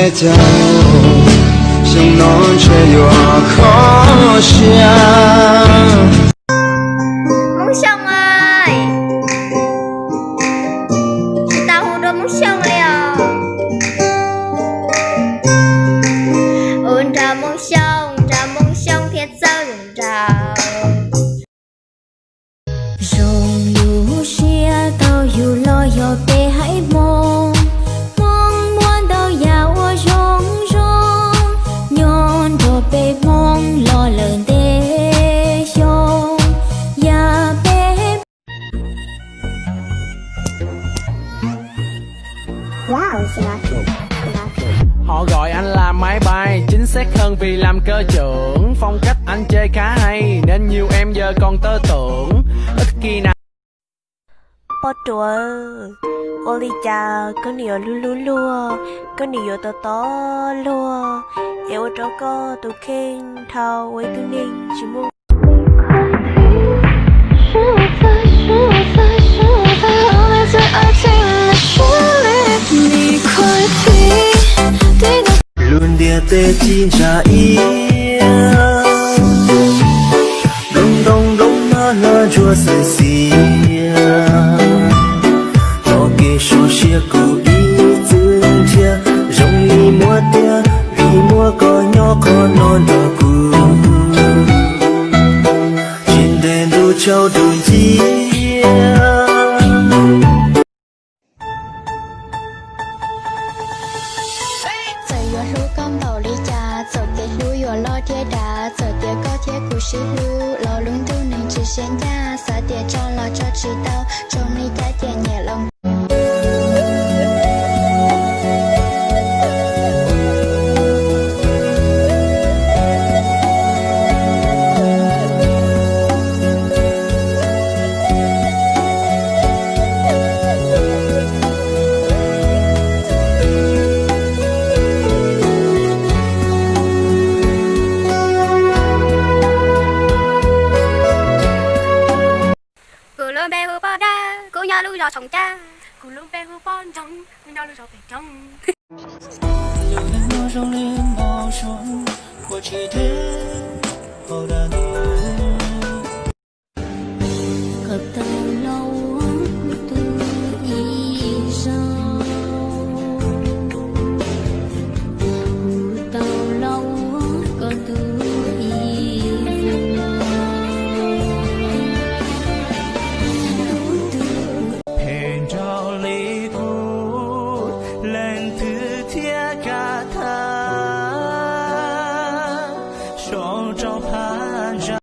别叫我，想弄却又好想。Mong Sông ơi, tao hú đôi Mong Sông ơi à. Ôn ra Mong Sông thiệt sâu rừng rào. Rồng lũ xia tao dù lo yo bê hãy mong muốn đâu giàu rong rong nhon đồ bê mong lo lần đê yong ya bê. Wow, Họ gọi anh là máy bay, chính xác hơn vì làm cơ trưởng. Phong cách anh chơi khá hay, nên nhiều em giờ còn tơ tưởng. Ít khi nào Bó chúa ô ly cha có nhiều lu lu lua có nhiều tơ tó lua yêu cho có tụ khen thao với tư ninh chỉ muốn luôn địa tê chín trả yêu đông đông đông nó lo chua say xì cho kê số xia cụ ý dương chia rong li mua tia vì mua có nhỏ có non đờ cụ trên đèn đu châu đồn chia. Con tàu đi cha, giờ tiệt lưu yo lo thiệt đã, giờ tiệt có thiệt cú sĩ lưu, lo lung tu nên chỉ xuyên ra, sa tiệt cho lo cho chỉ tao, trong đi ta tiệt nhẹ lòng. Lưu do sống cha cú lúc bé hú bon trong nhau lúc cho bé trong.